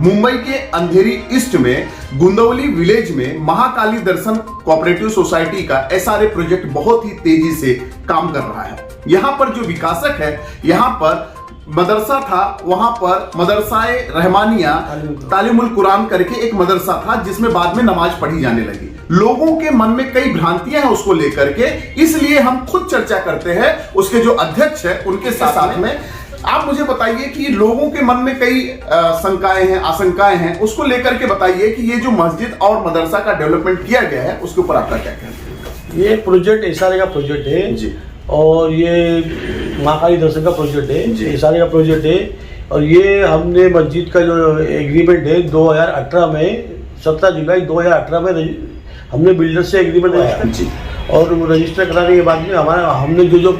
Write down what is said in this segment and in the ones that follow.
मुंबई के अंधेरी ईस्ट में गुंदवली विलेज में महाकाली दर्शन कोऑपरेटिव सोसाइटी का एसआरए प्रोजेक्ट बहुत ही तेजी से काम कर रहा है। यहाँ पर जो विकासक है, यहाँ पर मदरसा था, वहां पर मदरसाए रहमानिया तालीमुल कुरान करके एक मदरसा था जिसमें बाद में नमाज पढ़ी जाने लगी। लोगों के मन में कई भ्रांतियां हैं उसको लेकर के, इसलिए हम खुद चर्चा करते हैं उसके जो अध्यक्ष है उनके साथ में। आप मुझे बताइए कि लोगों के मन में कई शंकाएं हैं, आशंकाएं हैं, उसको लेकर के बताइए कि ये जो मस्जिद और मदरसा का डेवलपमेंट किया गया है उसके ऊपर आपका क्या कहना है? ये प्रोजेक्ट एसआरए का प्रोजेक्ट है जी, और ये महाकाली दर्शन का प्रोजेक्ट है, एसआरए का प्रोजेक्ट है। और ये हमने मस्जिद का जो एग्रीमेंट है 2018 में 17 जुलाई 2018 में हमने बिल्डर से एग्रीमेंट कराया जी, और रजिस्टर कराने के बाद में हमारा हमने जो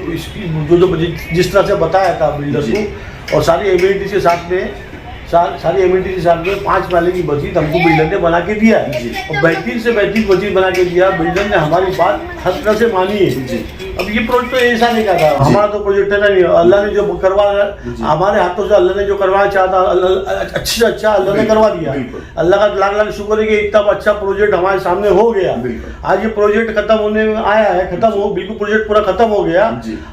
जिस तरह से बताया था बिल्डर को और सारी एमिनिटीज के साथ में सारी एमिनिटीज के साथ में 5 माले की मस्जिद हमको बिल्डर ने बना के दिया है और बेहतरीन से बेहतरीन मस्जिद बना के दिया। बिल्डर ने हमारी बात हर तरह से मानी है। अब ये प्रोजेक्ट तो ऐसा नहीं कहा था, हमारा तो प्रोजेक्ट है नहीं, अल्लाह ने जो करवा हमारे हाथों से अल्लाह ने जो करवाना चाहता अच्छे से अच्छा अल्लाह ने करवा दिया। अल्लाह का लाख लाख शुक्र है कि इतना अच्छा प्रोजेक्ट हमारे सामने हो गया। आज ये प्रोजेक्ट खत्म होने में आया है, बिल्कुल प्रोजेक्ट पूरा खत्म हो गया।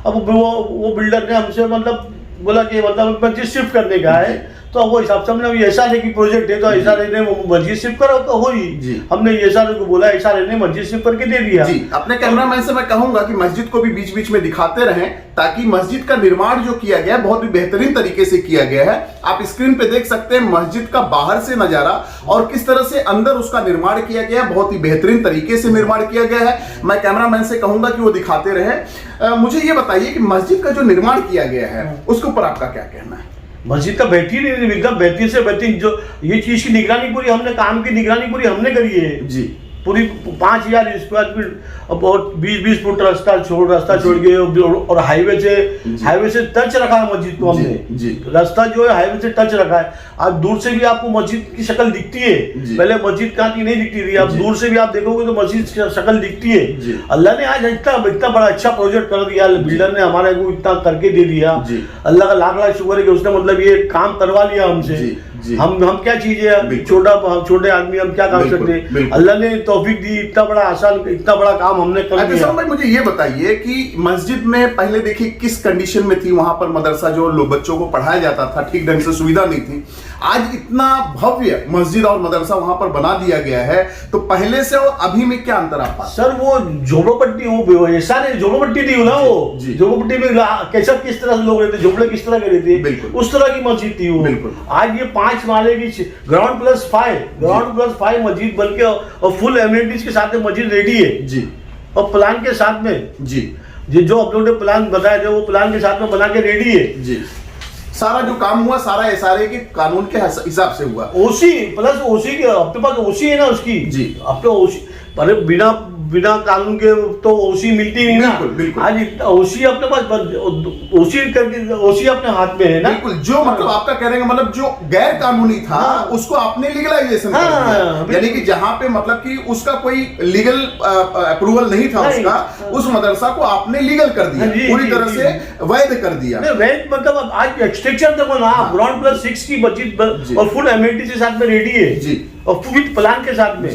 अब वो बिल्डर ने हमसे मतलब बोला कि मतलब मस्जिद शिफ्ट करने का है, तो वो हिसाब से हमने ऐसा नहीं कि प्रोजेक्ट है तो ऐसा रहने मस्जिद शिफ्ट करो तो हो ही। हमने ऐसा को बोला ऐसा रहने मस्जिद शिफ्ट करके दे दिया। जी, अपने कैमरामैन से मैं कहूंगा कि मस्जिद को भी बीच बीच में दिखाते रहें ताकि मस्जिद का निर्माण जो किया गया है बहुत ही बेहतरीन तरीके से किया गया है। आप स्क्रीन पे देख सकते हैं मस्जिद का बाहर से नजारा और किस तरह से अंदर उसका निर्माण किया गया है, बहुत ही बेहतरीन तरीके से निर्माण किया गया है। मैं कैमरामैन से कहूंगा कि वो दिखाते रहे। मुझे ये बताइए कि मस्जिद का जो निर्माण किया गया है उसके ऊपर आपका क्या कहना है? मस्जिद का बेहतरीन एकदम बेहतरीन से बेहतरीन जो ये चीज की निगरानी पूरी हमने काम की निगरानी पूरी हमने करी है जी। पूरी 5000 स्क्वायर फीट और 20-20 फुट रास्ता छोड़ के और हाईवे से टच रखा है मस्जिद को हमने। रास्ता जो है हाईवे से टच रखा है। आज दूर से भी आपको मस्जिद की शक्ल दिखती है, पहले मस्जिद कहाँ की नहीं दिखती थी, अब दूर से भी आप देखोगे तो मस्जिद की शक्ल दिखती है। अल्लाह ने आज इतना बड़ा अच्छा प्रोजेक्ट कर दिया, बिल्डर ने हमारे को इतना करके दे दिया। अल्लाह का लाख लाख शुक्र है कि उसने मतलब ये काम करवा लिया हमसे। हम क्या चीज है, छोटे आदमी हम क्या कर सकते हैं। अल्लाह ने तौफीक दी, इतना बड़ा काम हमने कर दिया। भाई मुझे ये बताइए कि मस्जिद में पहले देखिए किस कंडीशन में थी, वहां पर मदरसा जो लोग बच्चों को पढ़ाया जाता था ठीक ढंग से सुविधा नहीं थी। आज इतना भव्य मस्जिद और मदरसा वहां पर बना दिया गया है, तो पहले से और अभी में क्या अंतर आप पाते? सर वो झोपड़पट्टी सारे झोपड़पट्टी थी ना, वो झोपड़पट्टी में कैसा किस तरह से लोग रहते, झोपड़े किस तरह के रहते, उस तरह की मस्जिद थी वो। आज ये 5 माले की ग्राउंड प्लस 5 मस्जिद बन के और फुल एमिनिटीज के साथ में मस्जिद रेडी है जी, और प्लान के साथ में जी जो आप लोगों ने प्लान बताया जो वो प्लान के साथ में बना के रेडी है जी। सारा जो काम हुआ सारा एसआरए के कानून के हिसाब से हुआ। ओसी प्लस ओसी के आपके पास ओसी है ना उसकी जी, आपके ओसी अरे बिना कानून के तो ओसी मिलती नहीं ना। बिल्कुल। आज ओसी अपने पास ओसी अपने हाथ में है ना। बिल्कुल, जो मतलब आपका कहने का मतलब जो गैर कानूनी था उसको आपने लीगलाइजेशन कर दिया, यानी कि जहां पे मतलब कि उसका कोई लीगल अप्रूवल नहीं था उसका, उस मदरसा को आपने लीगल कर दिया, पूरी तरह से वैध कर दिया। वैध मतलब आज स्ट्रक्चर देखो ना, ग्राउंड प्लस 6 की मस्जिद और फुल एमिनिटीज के साथ में रेडी है जी, और विद प्लान के साथ में।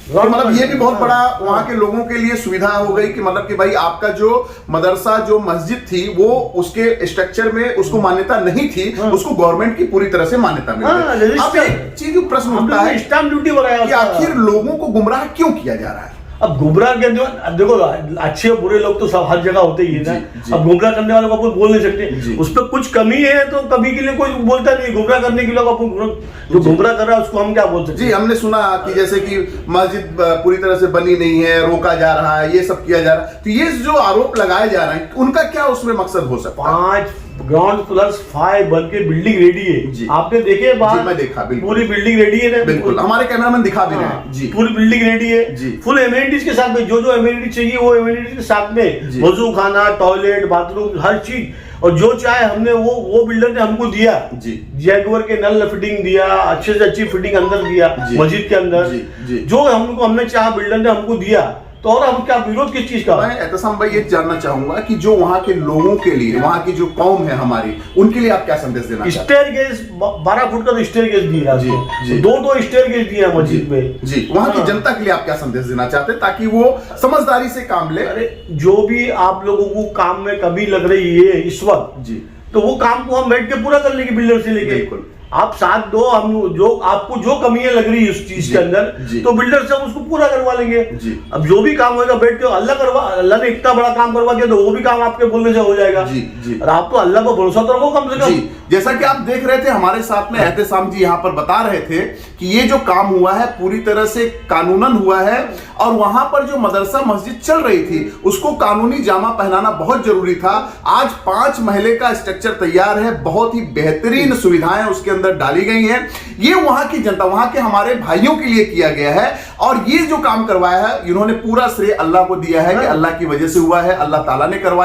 तो मतलब ये भी बहुत बड़ा वहां के लोगों के लिए सुविधा हो गई कि मतलब कि भाई आपका जो मदरसा जो मस्जिद थी वो उसके स्ट्रक्चर में उसको मान्यता नहीं थी, उसको गवरमेंट की पूरी तरह से मान्यता मिल गई। अब एक चीज प्रश्न उठता है स्टाम्प ड्यूटी बनाया कि आखिर लोगों को गुमराह क्यों किया जा रहा है? अब गुमराह के देखो अच्छे और बुरे लोग तो सब हर जगह होते ही है ना। अब गुमराह करने वालों को अपन बोल नहीं सकते, उस पर कुछ कमी है तो कभी के लिए कोई बोलता नहीं। गुमराह करने के लिए अपन जो गुमराह कर रहा है उसको हम क्या बोल सकते? जी, हमने सुना कि जैसे कि मस्जिद पूरी तरह से बनी नहीं है, रोका जा रहा है, ये सब किया जा रहा है, तो ये जो आरोप लगाए जा रहे हैं उनका क्या उसमें मकसद हो सकता है? 5 ग्राउंड प्लस 5 बन के बिल्डिंग रेडी है। आपने देखे बात? मैं देखा, पूरी बिल्डिंग रेडी है ना। बिल्कुल, हमारे कैमरामैन दिखा भी रहे हैं जी। पूरी बिल्डिंग रेडी है जी, फुल एमिनिटीज के साथ में, जो एमिनिटीज चाहिए वो एमिनिटीज के साथ में, वजू खाना, टॉयलेट, बाथरूम, हर चीज, और जो चाहे हमने वो बिल्डर ने हमको दिया जी। जैगुआर के नल फिटिंग दिया, अच्छे से अच्छी फिटिंग अंदर दिया मस्जिद के अंदर, जो हमने चाहा बिल्डर ने हमको दिया। तो और हम क्या विरोध किस चीज का? मैं एहतसाम भाई ये जानना चाहूंगा कि जो वहाँ के लोगों के लिए, वहाँ की जो कौम है हमारी, उनके लिए आप क्या संदेश देना चाहते स्टेयर गेज 12 फुट का तो स्टेयर गेज दिया जी, है, जी। दो स्टेयर गेज दिया है मस्जिद में। जी, वहाँ की हाँ। जनता के लिए आप क्या संदेश देना चाहते हैं ताकि वो समझदारी से काम ले? अरे जो भी आप लोगों को काम में कमी लग रही है इस वक्त, जी, तो वो काम को हम बैठ के पूरा कर लेंगे बिल्डर से लेके। बिल्कुल। आप साथ दो, हम जो आपको जो कमियां लग रही है उस चीज जी, के अंदर, जी। तो बिल्डर से हम उसको पूरा करवा लेंगे। जी। अब जो भी काम होगा बैठ के अल्लाह ने इतना बड़ा काम करवा दिया तो वो भी काम आपके बोलने से हो जाएगा। जी, जी। और आप तो अल्लाह को भरोसा तो रखो कम से कम। जी, जैसा कि आप देख रहे थे हमारे साथ में एहतेसाम जी यहाँ पर बता रहे थे कि ये जो काम हुआ है पूरी तरह से कानूनन हुआ है और वहां पर जो मदरसा मस्जिद चल रही थी उसको कानूनी जामा पहनाना बहुत जरूरी था। आज 5 महले का स्ट्रक्चर तैयार है, बहुत ही बेहतरीन सुविधाएं उसके अंदर डाली गई हैं। ये वहां की जनता, वहां के हमारे भाइयों के लिए किया गया है और ये जो काम करवाया है इन्होंने पूरा श्रेय अल्लाह को दिया है कि अल्लाह की वजह से हुआ है, अल्लाह ताला ने करवाया।